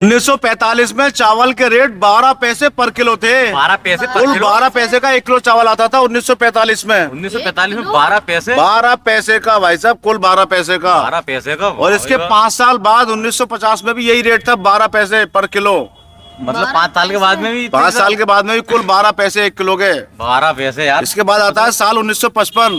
1945 में चावल के रेट 12 पैसे पर किलो थे। 12 पैसे पर कुल किलो? 12 पैसे का 1 किलो चावल आता था 1945 में। 1945 में 12 पैसे? 12 पैसे का भाई साहब, कुल 12 पैसे का। 12 पैसे का? और इसके 5 साल बाद 1950 में भी यही रेट था, 12 पैसे पर किलो। मतलब 5 साल के बाद में भी? 5 साल के बाद में भी कुल 12 पैसे 1 किलो के। 12 पैसे यार। इसके बाद आता है साल 1955।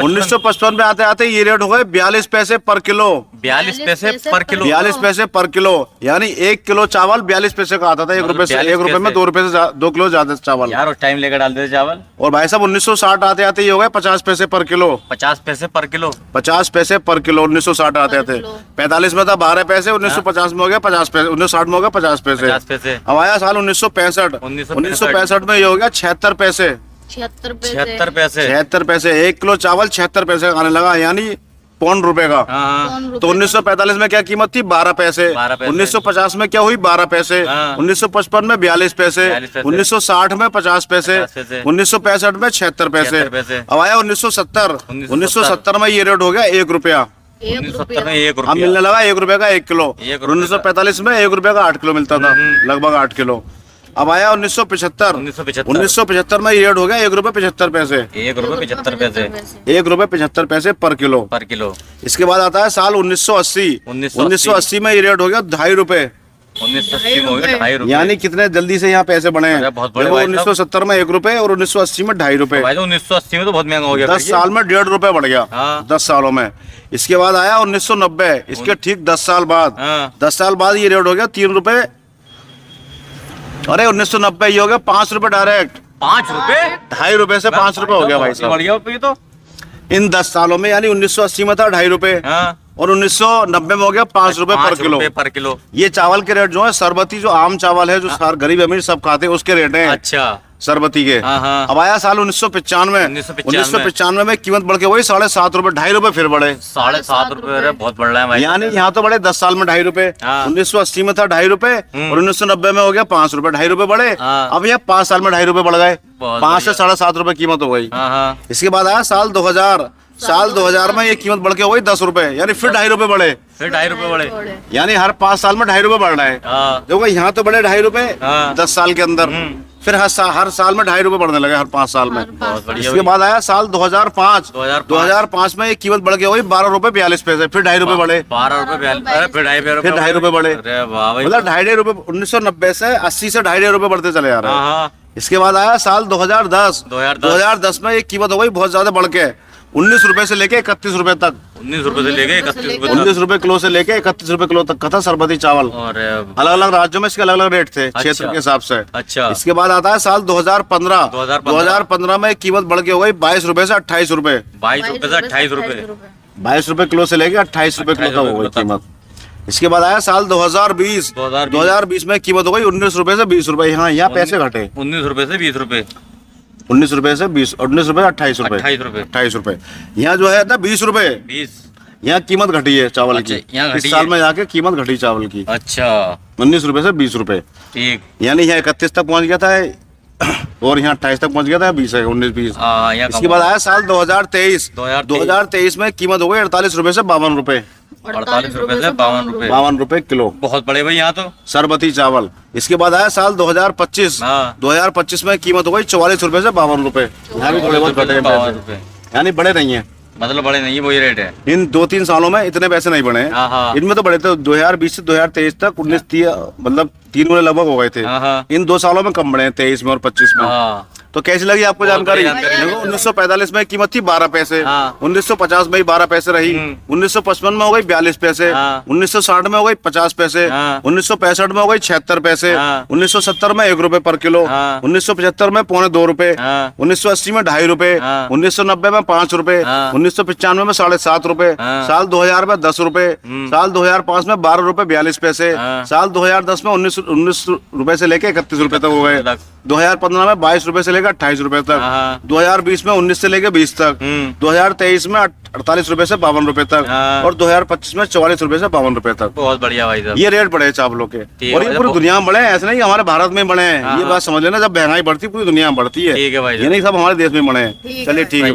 1955 में आते आते ये रेट हो गए 42 पैसे पर किलो। 42 पैसे पर किलो? 42 पैसे पर किलो, यानी 1 किलो चावल 42 पैसे का आता था। 1 रुपए से, 1 रुपए में 2 रुपए से 2 किलो ज्यादा चावल यार। उस टाइम लेकर डालते थे चावल। और भाई साहब 1960 आते आते ये हो गए 50 पैसे पर किलो। 50 पैसे पर किलो? 50 पैसे पर किलो 1960 आते थे। 45 में था 12 पैसे, 1950 में हो गया 50 पैसे, 1960 में हो गया 50 पैसे। 50 पैसे। अब आया साल 1965। 1965 में ये हो गया 76 पैसे। 76 पैसे? 76 पैसे 1 किलो चावल 76 पैसे का आने लगा, यानी पौन रुपए का। हाँ। तो 1945 में क्या कीमत थी? 12 पैसे। 1950 में क्या हुई? 12 पैसे। 1955 में 42 पैसे। 1960 में 50 पैसे। 1965 में 76 पैसे। अब आया 1970। 1970 में ये रेट हो गया 1 रुपया। 1970 में 1 अब रुपया मिलने लगा 1 रुपए का 1 किलो। 1945 में 1 रुपए का 8 किलो मिलता था, लगभग 8 किलो। अब आया 1975। 1975 में ये रेट हो गया 1 रुपए 75 पैसे। 1 रुपए 75 पैसे? 1 रुपए 75 पैसे पर किलो। पर किलो। इसके बाद आता है साल 1980। 1980 में ये रेट हो गया 2.5 रुपए। 1980 में हो गया 2.5 रुपए। यानी कितने जल्दी से यहाँ पैसे बढ़े हैं। बहुत बड़े। 1970 में 1 रुपए और 1980 में 2.5 रुपए। 1980 में तो बहुत महंगा हो गया। 10 साल में 1.5 रुपए बढ़ गया। 10 सालों में। इसके बाद आया 1990। इसके ठीक 10 साल बाद। 10 साल बाद ये रेट हो गया 3 रुपए। अरे 1990 ये हो गया 5 रुपए डायरेक्ट। 5 रुपए? 2.5 रुपए से 5 रुपए हो गया भाई साहब। बढ़िया ये तो इन 10 सालों में, यानी 1980 में था 2.5 रुपए और 1990 में हो गया 5 रुपए पर किलो। ये चावल के रेट जो है, सरबती जो आम चावल है, जो गरीब अमीर सब खाते हैं, उसके रेट है। अच्छा। सरबती के। अब आया साल 1995। 1995 में कीमत बढ़ के वही 7.5 रुपए, 2.5 रुपए फिर बढ़े। 7.5 रुपए बहुत बढ़ रहा है भाई। यानी यहाँ तो बढ़े 10 साल में 2.5 रुपए। 1980 में था 2.5 रुपए और 1990 में हो गया 5 रुपए, 2.5 रुपए बढ़े। अब ये 5 साल में 2.5 रुपए बढ़ गए। 5 से 7.5 रुपए कीमत हो गई। इसके बाद आया साल 2000। साल 2000 में ये कीमत बढ़ के हो गई 10 रुपए, यानी फिर 2.5 रुपए बढ़े। फिर 2.5 रुपए बढ़े, यानी हर 5 साल में 2.5 रुपए बढ़ रहा है। देखो यहाँ तो बढ़े 2.5 रुपए 10 साल के अंदर, फिर हर साल में 2.5 रुपए बढ़ने लगे, हर 5 साल में। इसके बाद आया साल 2005। 2005 में ये कीमत बढ़ के हो गई 12 रुपए 42 पैसे, फिर 2.5 रुपए बढ़े। 12 रुपए फिर 2.5 रुपए बढ़े। मतलब 2.5 रुपए 1990 से 80 से 2.5 रुपए बढ़ते चले जा रहे हैं। इसके बाद आया साल 2010। 2010 में ये कीमत हो गई बहुत ज्यादा बढ़ के 19 रुपए से लेके 31 रुपए तक। 19 रुपए से लेके 31 रुपए, 19 रुपए किलो से लेके 31 रुपए किलो तक का था सरबती चावल। और अलग अलग राज्यों में इसके अलग अलग रेट थे, क्षेत्र के हिसाब से। अच्छा। इसके बाद आता है साल 2015। 2015 में कीमत बढ़ के हो गई 22 रुपए से 28 रुपए। 22 रुपए से 28 रुपए। 22 रुपए किलो से लेके 28 रुपए किलो तक हो गई कीमत। इसके बाद आया साल 2020। 2020 में कीमत हो गई 19 रुपए से 20 रुपए। यहाँ पैसे घटे 19 रुपए से 20 रुपए। 19 रुपए से 20, 19 रुपए 28 रुपए। 28 रुपए। यहाँ जो है ना 20 रुपए। 20 यहाँ कीमत घटी है चावल की। इस साल में जाके कीमत घटी चावल की। अच्छा। 19 रुपए से 20 रुपए। ठीक। यानी यहाँ 31 तक पहुँच गया था और यहाँ 28 तक पहुँच गया था 20 है 19-20। इसके बाद आया साल 2023। 2023 में कीमत हो गई 48 रुपए से 52 रुपए। 48 रुपए से 52 रुपए। 52 रुपए किलो। बहुत बड़े भाई यहाँ तो सरबती चावल। इसके बाद आया साल 2025। 2025 में कीमत हो गई 44 रुपए से 52 रुपए। यहाँ भी थोड़े बहुत घटे पैसे, यानी बड़े नहीं है। मतलब बड़े नहीं है, वही रेट है। इन 2-3 सालों में इतने पैसे नहीं बढ़े। इनमें तो बढ़े थे 2020 से 2023 तक 19 मतलब 3 गुने लगभग हो गए थे। इन 2 सालों में कम बढ़े, 23 में और 25 में। तो कैसी लगी आपको जानकारी? देखो 1945 में कीमत थी 12 पैसे। 1950 में 12 पैसे रही। 1955 में हो गई 42 पैसे। 1960 में हो गई 50 पैसे। 1965 में हो गई 76 पैसे। 1970 में 1 रुपए पर किलो। 1975 में 1.25 रुपए। 1980 में 2.5 रुपए। 1990 में 5 रुपए। 1995 में 7.5 रुपए। साल 2000 में 10 रुपए। साल 2005 में 12 रुपए 42 पैसे। साल 2010 में 19 रुपए से लेके 31 रुपए तक हो गए। 2015 में 22 रुपए से लेकर 28 रुपए तक। 2020 में 19 से लेकर 20 तक। 2023 में 48 रुपए से 52 रुपए तक और 2025 में 44 रुपए से 52 रुपए तक। बहुत बढ़िया भाई साहब। ये रेट बढ़े चावलों के, और ये पूरी दुनिया में बढ़े, ऐसे नहीं हमारे भारत में बढ़े हैं। ये बात समझ लेना, जब महंगाई बढ़ती पूरी दुनिया में बढ़ती है, ये नहीं सब हमारे देश में बढ़े हैं। चलिए ठीक है।